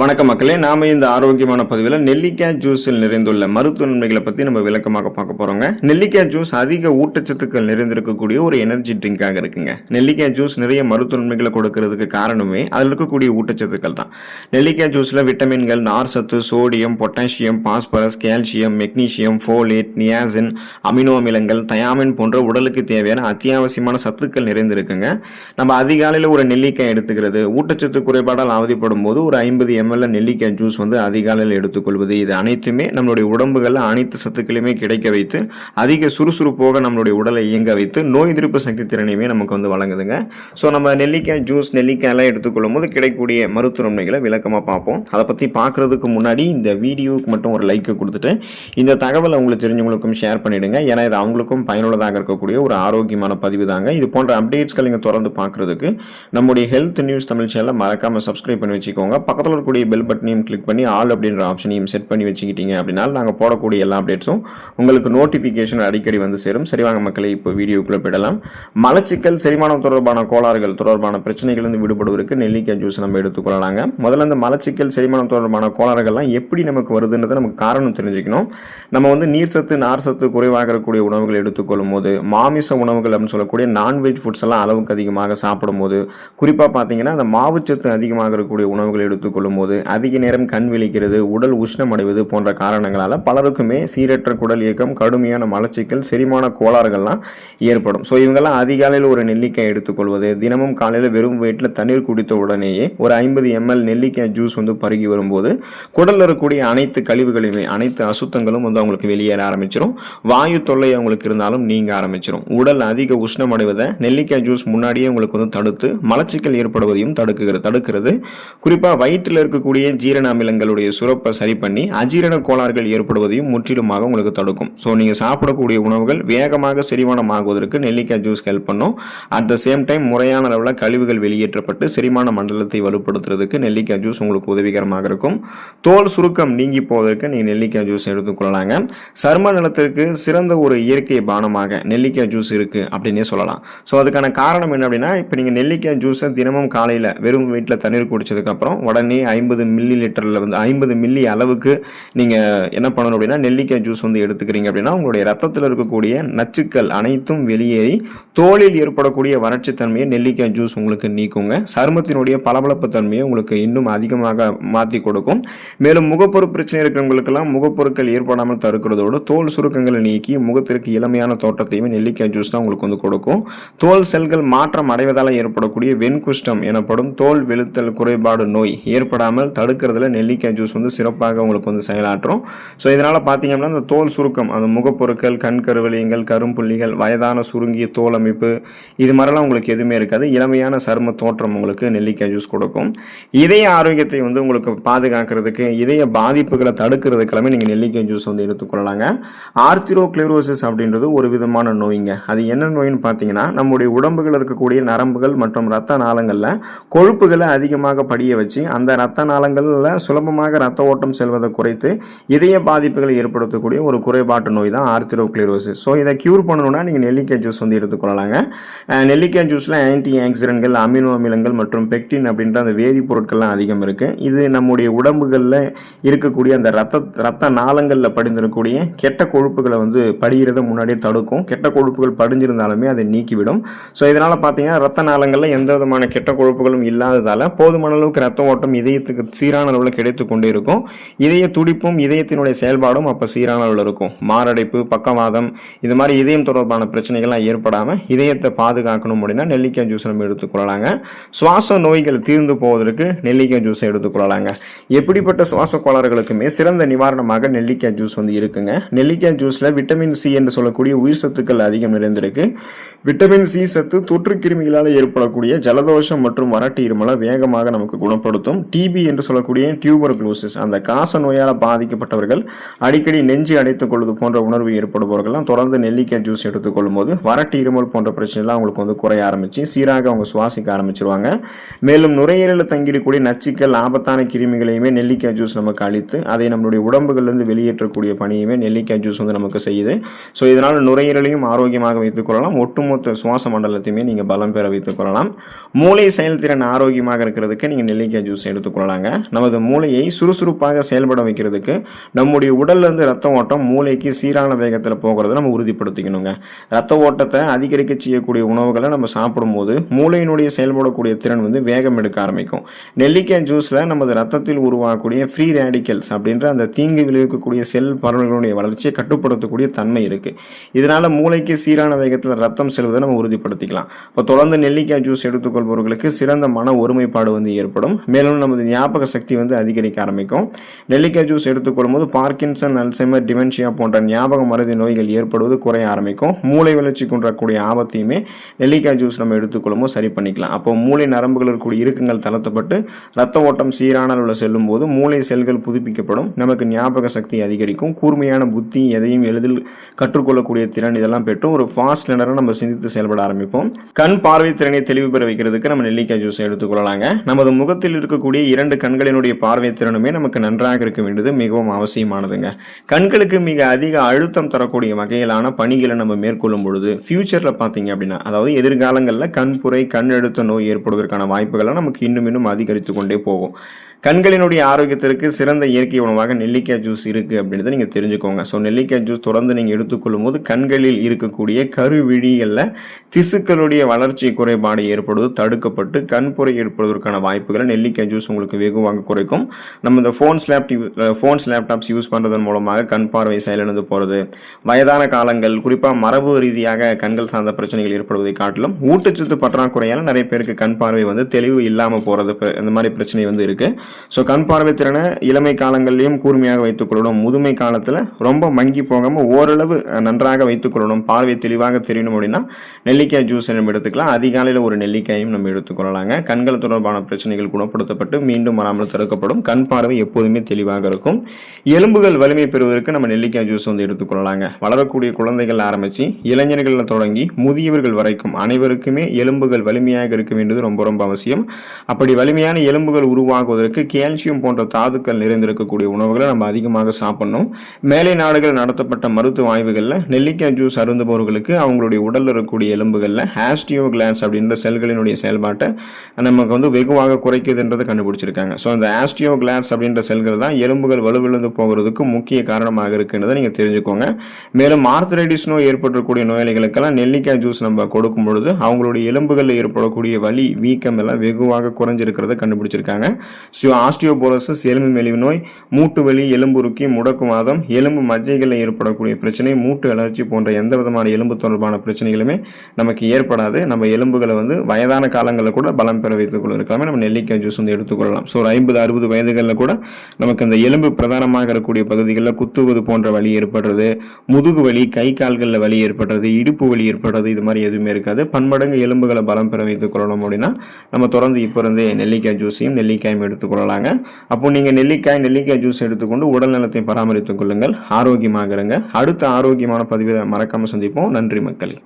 வணக்க மக்களே, நாம இந்த ஆரோக்கியமான பதிவில் நெல்லிக்காய் ஜூஸில் நிறைந்துள்ள மருத்துவ நன்மைகளை பற்றி நம்ம விளக்கமாக பார்க்க போகிறோங்க. நெல்லிக்காய் ஜூஸ் அதிக ஊட்டச்சத்துக்கள் நிறைந்திருக்கக்கூடிய ஒரு எனர்ஜி ட்ரிங்காக இருக்குங்க. நெல்லிக்காய் ஜூஸ் நிறைய மருத்துவ நன்மைகளை கொடுக்கறதுக்கு காரணமே அதில் இருக்கக்கூடிய ஊட்டச்சத்துக்கள் தான். நெல்லிக்காய் ஜூஸில் விட்டமின்கள், நார் சத்து, sodium, potassium, phosphorus, calcium, magnesium, folate, niacin, amino அமிலங்கள், தயாமின் போன்ற உடலுக்கு தேவையான அத்தியாவசியமான சத்துக்கள் நிறைந்திருக்குங்க. நம்ம அதிகாலையில் ஒரு நெல்லிக்காய் எடுத்துக்கிறது, ஊட்டச்சத்து குறைபாடால் அவதிப்படும் போது ஒரு 50 ml நெல்லிக்காய் ஜூஸ் அதிகாலையில் எடுத்துக்கொள்வது, இது அனைத்துமே நம்மளுடைய உடம்புகளில் அனைத்து சத்துக்களையுமே கிடைக்க வைத்து அதிக சுறுசுறுப்போக நம்மளுடைய உடலை இயங்க வைத்து நோய் எதிர்ப்பு சக்தி திறனையுமே நமக்கு வழங்குதுங்க. ஸோ நம்ம நெல்லிக்காய் ஜூஸ், நெல்லிக்காயெல்லாம் எடுத்துக்கொள்ளும் போது கிடைக்கக்கூடிய மருத்துவ நன்மைகளை விளக்கமாக பார்ப்போம். அதை பற்றி பார்க்குறதுக்கு முன்னாடி இந்த வீடியோவுக்கு மட்டும் ஒரு லைக் கொடுத்துட்டு இந்த தகவலை உங்களுக்கு தெரிஞ்சவங்களுக்கும் ஷேர் பண்ணிடுங்க. ஏன்னா இது அவங்களுக்கும் பயனுள்ளதாக இருக்கக்கூடிய ஒரு ஆரோக்கியமான பதிவு தாங்க. இது போன்ற அப்டேட்ஸ்கள் நீங்கள் தொடர்ந்து பார்க்குறதுக்கு நம்முடைய ஹெல்த் நியூஸ் தமிழ் சேனலை மறக்காமல் சப்ஸ்கிரைப் பண்ணி வச்சுக்கோங்க. பக்கத்தில் இருக்கக்கூடிய பெல் பட்டனையும் கிளிக் பண்ணி ஆல் அப்படின்ற ஆப்ஷனையும் செட் பண்ணி வச்சுக்கிட்டீங்க அப்படின்னா நாங்கள் போடக்கூடிய எல்லா அப்டேட்ஸும் உங்களுக்கு நோட்டிஃபிகேஷன் அடிக்கடி சேரும். சரி வாங்க மக்களே, இப்போ வீடியோக்குள்ளே போயிடலாம். மலச்சிக்கல், செரிமானம் தொடர்பான கோளாறுகள் தொடர்பான பிரச்சனைகளிலிருந்து விடுபடுவதற்கு நெல்லிக்காய் ஜூஸ் நம்ம எடுத்துக்கொள்ளலாங்க. முதல்ல இந்த மலச்சிக்கல், செரிமானம் தொடர்பான கோளாறுகள்லாம் எப்படி நமக்கு வருதுன்றதை நமக்கு காரணம் தெரிஞ்சுக்கணும். நம்ம நீர் சத்து, நார் சத்து குறைவாக இருக்கக்கூடிய உணவுகள் எடுத்துக்கொள்ளும் போது, மாமிச உணவுகள் அப்படின்னு சொல்லக்கூடிய நான்வெஜ் ஃபுட்ஸ் எல்லாம் அளவுக்கு அதிகமாக சாப்பிடும் போது, குறிப்பாக பார்த்தீங்கன்னா அந்த மாவுச்சத்து அதிகமாக இருக்கக்கூடிய உணவுகள் எடுத்துக்கொள்ளும் போது அதிக நேரம் கண் விழிக்கிறது, உடல் உஷ்ணம் அடைவது போன்ற காரணங்களால் பலருக்குமே சீரற்ற குடல் இயக்கம், கடுமையான மலச்சிக்கல், செரிமான கோளாறுகள்லாம் ஏற்படும். ஸோ இவங்கெல்லாம் அதிகாலையில் ஒரு நெல்லிக்காய் எடுத்துக்கொள்வது, தினமும் காலையில் வெறும் வயிற்றில் தண்ணீர் குடித்த உடனேயே ஒரு 50 ml நெல்லிக்காய் ஜூஸ் பருகி வரும்போது குடலில் இருக்கக்கூடிய அனைத்து கழிவுகளையுமே, அனைத்து அசுத்தங்களும் அவங்களுக்கு வெளியேற ஆரம்பிச்சிடும். வாயு தொல்லை அவங்களுக்கு இருந்தாலும் நீங்க ஆரம்பிச்சிடும். உடல் அதிக உஷ்ணம் அடைவதை நெல்லிக்காய் ஜூஸ் முன்னாடியே உங்களுக்கு தடுத்து மலச்சிக்கல் ஏற்படுவதையும் தடுக்கிறது. குறிப்பாக வயிற்றில் இருக்கக்கூடிய ஜீரண அமிலங்களுடைய சுரப்பை சரி பண்ணி அஜீரண கோளாறுகள் ஏற்படுவதையும் முற்றிலுமாக உங்களுக்கு தடுக்கும். ஸோ நீங்கள் சாப்பிடக்கூடிய உணவுகள் வேகமாக செரிமானம் ஆகுவதற்கு நெல்லிக்காய் ஜூஸ் ஹெல்ப் பண்ணும். அட் த சேம் டைம் முறையான அளவில் கழிவுகள் வெளியேற்றப்பட்டு செரிமான மண்டலத்தை வலுப்படுத்துறதுக்கு நெல்லிக்காய் ஜூஸ் உங்களுக்கு உதவிகரமாக இருக்கும். தோல் சுருக்கம் நீங்கி போவதற்கு நீங்கள் நெல்லிக்காய் ஜூஸ் எடுத்துக்கொள்ளலாங்க. சர்ம நலத்திற்கு சிறந்த ஒரு இயற்கை பானமாக நெல்லிக்காய் ஜூஸ் இருக்கு அப்படின்னே சொல்லலாம். ஸோ அதுக்கான காரணம் என்ன அப்படின்னா, இப்போ நீங்கள் நெல்லிக்காய் ஜூஸை தினமும் காலையில் வெறும் வீட்டில் தண்ணீர் குடிச்சதுக்கப்புறம் உடனே 50 மில்லி லிட்டரில் 50 மில்லி அளவுக்கு நீங்கள் என்ன பண்ணணும் அப்படின்னா, நெல்லிக்காய் ஜூஸ் எடுத்துக்கிறீங்க அப்படின்னா உங்களுடைய ரத்தத்தில் இருக்கக்கூடிய நச்சுக்கள் அனைத்தும் வெளியேறி தோலில் ஏற்படக்கூடிய வறட்சி தன்மையை நெல்லிக்காய் ஜூஸ் உங்களுக்கு நீக்குங்க. சருமத்தினுடைய பளபளப்பு தன்மையை உங்களுக்கு இன்னும் அதிகமாக மாற்றி கொடுக்கும். மேலும் முகப்பொரு பிரச்சனை இருக்கிறவங்களுக்கெல்லாம் முகப்பொருட்கள் ஏற்படாமல் தடுக்கிறதோடு தோல் சுருக்கங்களை நீக்கி முகத்திற்கு இளமையான தோற்றத்தையுமே நெல்லிக்காய் ஜூஸ் தான் உங்களுக்கு கொடுக்கும். தோல் செல்கள் மாற்றம் அடைவதால் ஏற்படக்கூடிய வெண்குஷ்டம் எனப்படும் தோல் வெளுத்தல் குறைபாடு நோய் ஏற்படாமல் தடுக்கிறதுல நெல்லிக்காய் ஜூஸ் சிறப்பாக உங்களுக்கு செயலாற்றும். ஸோ இதனால் பார்த்தீங்கன்னா அந்த தோல் சுருக்கம், அந்த முகப்பொருட்கள், கண் கருவலியங்கள், கரும்புள்ளிகள், வயதான சுருங்கிய தோல் அமைப்பு, இது மாதிரிலாம் உங்களுக்கு எதுவுமே இருக்காது. இளமையான சரும தோற்றம் உங்களுக்கு நெல்லிக்காய் ஜூஸ் கொடுக்கும். இதய ஆரோக்கியத்தை உங்களுக்கு பாதுகாக்கிறதுக்கு, இதய பாதிப்புகளை தடுக்கிறதுக்கெல்லாமே நீங்கள் நெல்லிக்காய் ஜூஸ் எடுத்துக்கொள்ளலாங்க. ஆர்த்திரோக்ளெரோசிஸ் அப்படின்றது ஒரு விதமான நோய்ங்க. அது என்ன நோயின்னு பார்த்தீங்கன்னா, நம்முடைய உடம்புகள் இருக்கக்கூடிய நரம்புகள் மற்றும் ரத்த நாளங்களில் கொழுப்புகளை அதிகமாக படிய வச்சு அந்த ரத்த நாளங்களில் சுலபமாக ரத்த ஓட்டம் செல்வதை குறைத்து இதய பாதிப்புகளை ஏற்படுத்தக்கூடிய ஒரு குறைபாட்டு நோய் தான் ஆர்த்திரோக்ளெரோசிஸ். ஸோ இதை கியூர் பண்ணணும்னா நீங்கள் நெல்லிக்காய் ஜூஸ் எடுத்துக்கொள்ளலாங்க. நெல்லிக்காய் ஜூஸில் ஆன்டி ஆக்சிடென்ட்கள், அமினோ அமிலங்கள் மற்றும் பெக்டின் அப்படின்ற அந்த வேதிப்பொருட்கள்லாம் அதிகம் இருக்குது. இது நம்முடைய உடம்புகளில் இருக்கக்கூடிய அந்த ரத்த நாளங்களில் படிந்திருக்கக்கூடிய கெட்ட கொழுப்புகளை படிகிறத முன்னாடியே தடுக்கும். கெட்ட கொழுப்புகள் படிஞ்சிருந்தாலுமே அதை நீக்கிவிடும். ஸோ இதனால் பார்த்தீங்கன்னா ரத்த நாளங்களில் எந்த விதமான கெட்ட கொழுப்புகளும் இல்லாததால் போதுமான அளவுக்கு ரத்த ஓட்டம் இதயத்துக்கு சீரான அளவில் கிடைத்து கொண்டே இருக்கும். இதய துடிப்பும் இதயத்தினுடைய செயல்பாடும் அப்போ சீரான அளவில் இருக்கும். மாரடைப்பு, பக்கவாதம், இது மாதிரி இதயம் தொடர்பான பிரச்சனைகள்லாம் ஏற்படாமல் இதயத்தை பாதுகாக்கணும் அப்படின்னா நெல்லிக்காய் ஜூஸ் நம்ம எடுத்துக்கொள்ளலாங்க. சுவாச நோய்கள் தீர்ந்து போவதற்கு நெல்லிக்காய் ஜூஸை எடுத்துக்கொள்ளலாங்க. எப்படிப்பட்ட சுவாச கோளாறுகளுக்குமே சிறந்த நிவாரணமாக நெல்லிக்காய் ஜூஸ் இருக்குங்க. நெல்லிக்காய் ஜூஸில் விட்டமின் சி என்று சொல்லக்கூடிய உயிர் சத்துக்கள் அதிகம் நிறைந்திருக்கு. விட்டமின் சி சத்து தொற்று கிருமிகளால் ஏற்படக்கூடிய ஜலதோஷம் மற்றும் வறட்டு இருமலை வேகமாக நமக்கு குணப்படுத்தும். டிபி என்று சொல்லக்கூடிய டியூபர்குலோசிஸ், அந்த காச நோயால் பாதிக்கப்பட்டவர்கள், அடிக்கடி நெஞ்சு அடைத்துக் கொள்வது போன்ற உணர்வு ஏற்படுபவர்கள்லாம் தொடர்ந்து நெல்லிக்காய் ஜூஸ் எடுத்துக்கொள்ளும் போது வறட்டு இருமல் போன்ற பிரச்சனைலாம் அவங்களுக்கு குறைய ஆரம்பிச்சு சீராக அவங்க சுவாசிக்க ஆரம்பிச்சிருவாங்க. மேலும் நுரையீரலில் தங்கியிருக்கக்கூடிய நச்சுக்கள், ஆபத்தான கிருமிகளையுமே நெல்லிக்காய் ஜூஸ் நமக்கு அழித்து அதை நம்மளுடைய உடம்புகளிலிருந்து வெளியேற்றக்கூடிய பணியுமே நெல்லிக்காய் ஜூஸ் நமக்கு செய்யுது. ஸோ இதனால் நுரையீரலையும் ஆரோக்கியமாக வைத்துக் கொள்ளலாம். ஒட்டுமொத்த சுவாச மண்டலத்தையுமே நீங்கள் பலம் பெற வைத்துக் கொள்ளலாம். மூளை செயல்திறன் ஆரோக்கியமாக இருக்கிறதுக்கு நீங்கள் நெல்லிக்காய் ஜூஸ் எடுத்துக்கொள்ளலாம். எடுத்துக்கொள்ளலாங்க. நமது மூளையை சுறுசுறுப்பாக செயல்பட வைக்கிறதுக்கு நம்முடைய உடல்ல இருந்து ரத்த ஓட்டம் மூளைக்கு சீரான வேகத்தில் போகிறத நம்ம உறுதிப்படுத்திக்கணுங்க. ரத்த ஓட்டத்தை அதிகரிக்க செய்யக்கூடிய உணவுகளை நம்ம சாப்பிடும்போது மூளையினுடைய செயல்படக்கூடிய திறன் வந்து வேகம் எடுக்க ஆரம்பிக்கும். நெல்லிக்காய் ஜூஸில் நமது ரத்தத்தில் உருவாகக்கூடிய ஃப்ரீ ரேடிக்கல்ஸ் அப்படின்ற அந்த தீங்கு விளைவிக்கக்கூடிய செல் பரவல்களுடைய வளர்ச்சியை கட்டுப்படுத்தக்கூடிய தன்மை இருக்குது. இதனால் மூளைக்கு சீரான வேகத்தில் ரத்தம் செல்வதை நம்ம உறுதிப்படுத்திக்கலாம். இப்போ தொடர்ந்து நெல்லிக்காய் ஜூஸ் எடுத்துக்கொள்பவர்களுக்கு சிறந்த மன ஒருமைப்பாடு வந்து ஏற்படும். மேலும் நமது ஞாபக சக்தி வந்து அதிகரிக்க ஆரம்பிக்கும். நெல்லிக்காய் ஜூஸ் எடுத்துக்கொள்ளும் போது பார்க்கின்சன், அல்சைமர், டிமென்ஷியா போன்ற ஞாபக மறதி நோய்கள் ஏற்படுவது குறைய ஆரம்பிக்கும். மூளை வளர்ச்சி கொண்டக்கூடிய ஆபத்தையுமே நெல்லிக்காய் ஜூஸ் நம்ம எடுத்துக்கொள்ளும் போது சரி பண்ணிக்கலாம். அப்போ மூளை நரம்புகள் இருக்கக்கூடிய இறுக்கங்கள் தளர்த்தப்பட்டு ரத்த ஓட்டம் சீரான அளவில் செல்லும் போது மூளை செல்கள் புதுப்பிக்கப்படும். நமக்கு ஞாபக சக்தி அதிகரிக்கும். கூர்மையான புத்தி, எதையும் எளிதில் கற்றுக்கொள்ளக்கூடிய திறன் இதெல்லாம் பெற்று ஒரு ஃபாஸ்ட் லேர்னராக நம்ம சிந்தித்து செயல்பட ஆரம்பிப்போம். கண் பார்வை திறனை தெளிவு பெற வைக்கிறதுக்கு நம்ம நெல்லிக்காய் ஜூஸ் எடுத்துக்கொள்ளலாங்க. நமது முகத்தில் இருக்கக்கூடிய 2 கண்களினுடைய பார்வை திறனுமே நமக்கு நன்றாக இருக்க வேண்டியது மிகவும் அவசியமானதுங்க. கண்களுக்கு மிக அதிக அழுத்தம் தரக்கூடிய வகையிலான பணிகளை நம்ம மேற்கொள்ளும் பொழுது ஃபியூச்சரில் பார்த்தீங்க அப்படின்னா, அதாவது எதிர்காலங்களில் கண்புரை, கண் அழுத்த நோய் ஏற்படுவதற்கான வாய்ப்புகளை நமக்கு இன்னும் அதிகரித்து கொண்டே போகும். கண்களினுடைய ஆரோக்கியத்திற்கு சிறந்த இயற்கை உணவாக நெல்லிக்காய் ஜூஸ் இருக்குது அப்படின்றத நீங்கள் தெரிஞ்சுக்கோங்க. ஸோ நெல்லிக்காய் ஜூஸ் தொடர்ந்து நீங்கள் எடுத்துக்கொள்ளும் போது கண்களில் இருக்கக்கூடிய கருவிழிகளில் திசுக்களுடைய வளர்ச்சி குறைபாடு ஏற்படுவது தடுக்கப்பட்டு கண்புரை ஏற்படுவதற்கான வாய்ப்புகளை நெல்லிக்காய் ஜூஸ் உங்களுக்கு வெகுவாக குறைக்கும். நம்ம இந்த ஃபோன்ஸ் லேப்டாப்ஸ் யூஸ் பண்ணுறதன் மூலமாக கண் பார்வை செயலிழந்து போகிறது, வயதான காலங்கள், குறிப்பாக மரபு ரீதியாக கண்கள் சார்ந்த பிரச்சனைகள் ஏற்படுவதை காட்டிலும் ஊட்டச்சத்து பற்றாக்குறையால் நிறைய பேருக்கு கண் பார்வை வந்து தெளிவு இல்லாமல் போகிறது, இந்த மாதிரி பிரச்சனை வந்து இருக்குது. ஸோ கண் பார்வை திறனை இளமை காலங்களிலையும் கூர்மையாக வைத்துக் கொள்ளணும். முதுமை காலத்தில் ரொம்ப மங்கி போகாமல் ஓரளவு நன்றாக வைத்துக் கொள்ளணும். பார்வை தெளிவாக தெரியணும் அப்படின்னா நெல்லிக்காய் ஜூஸ் நம்ம எடுத்துக்கலாம். அதிகாலையில் ஒரு நெல்லிக்காயும் நம்ம எடுத்துக்கொள்ளலாங்க. கண்கள் தொடர்பான பிரச்சனைகள் குணப்படுத்தப்பட்டு மீண்டும் வராமல் தடுக்கப்படும். கண் பார்வை எப்போதுமே தெளிவாக இருக்கும். எலும்புகள் வலிமை பெறுவதற்கு நம்ம நெல்லிக்காய் ஜூஸ் வந்து எடுத்துக்கொள்ளலாங்க. வளரக்கூடிய குழந்தைகள் ஆரம்பித்து இளைஞர்களில் தொடங்கி முதியவர்கள் வரைக்கும் அனைவருக்குமே எலும்புகள் வலிமையாக இருக்க வேண்டியது ரொம்ப ரொம்ப அவசியம். அப்படி வலிமையான எலும்புகள் உருவாகுவதற்கு கால்சியம் போன்ற தாதுக்கள் நிறைந்திருக்கக்கூடிய உணவுகளை நம்ம அதிகமாக சாப்பிடணும். மேலை நாடுகள் நடத்தப்பட்ட மருத்துவ ஆய்வுகளில் நெல்லிக்காய் ஜூஸ் அருந்துபவர்களுக்கு அவங்களுடைய உடலில் இருக்கக்கூடிய எலும்புகளில் ஆஸ்டியோகிளாட்ஸ் அப்படின்ற செல்களினுடைய செயல்பாட்டை நமக்கு வந்து வெகுவாக குறைக்குதுன்றதை கண்டுபிடிச்சிருக்காங்க. ஸோ அந்த ஆஸ்டியோகிளாட்ஸ் அப்படின்ற செல்கள் தான் எலும்புகள் வலுவிழந்து போகிறதுக்கு முக்கிய காரணமாக இருக்குன்றதை நீங்கள் தெரிஞ்சுக்கோங்க. மேலும் ஆர்த்தரைட்டிஸ் நோய் ஏற்பட்டிருக்கக்கூடிய நோயாளிகளுக்கெல்லாம் நெல்லிக்காய் ஜூஸ் நம்ம கொடுக்கும் பொழுது அவங்களுடைய எலும்புகளில் ஏற்படக்கூடிய வலி, வீக்கம் எல்லாம் வெகுவாக குறைஞ்சிருக்கிறத கண்டுபிடிச்சிருக்காங்க. ஸோ ஆஸ்டியோபோரோசிஸ், எலும்பு மெலிவு நோய், மூட்டு வலி, எலும்புருக்கி, முடக்குவாதம், எலும்பு மஜ்ஜைகளில் ஏற்படக்கூடிய பிரச்சனை, மூட்டு அலர்ச்சி போன்ற எந்த விதமான எலும்பு தொடர்பான பிரச்சனைகளுமே நமக்கு ஏற்படாது. நம்ம எலும்புகளை வந்து வயதான காலங்களில் கூட பலம் பெற வைத்துக் கொள்வதற்காக நம்ம நெல்லிக்காய் ஜூஸ் வந்து எடுத்துக்கொள்ளலாம். ஸோ ஒரு 50-60 வயதுகளில் கூட நமக்கு அந்த எலும்பு பிரதானமாக இருக்கக்கூடிய பகுதிகளில் குத்துவது போன்ற வலி ஏற்படுறது, முதுகு வலி, கை கால்களில் வலி ஏற்படுறது, இடுப்பு வலி ஏற்படுறது, இது மாதிரி எதுவுமே இருக்காது. பன்மடங்கு எலும்புகளை பலம் பெற வைத்துக் கொள்ளணும் அப்படின்னா நம்ம தொடர்ந்து இப்போ இருந்தே நெல்லிக்காய் ஜூஸையும் நெல்லிக்காயும் எடுத்துக்கொள்ளலாங்க. அப்போ நீங்கள் நெல்லிக்காய் ஜூஸ் எடுத்துக்கொண்டு உடல் நலத்தை பராமரித்துக் கொள்ளுங்கள். ஆரோக்கியமாக இருங்க. அடுத்த ஆரோக்கியமான பதிவை மறக்காமல் சந்திப்போம். நன்றி மக்களே.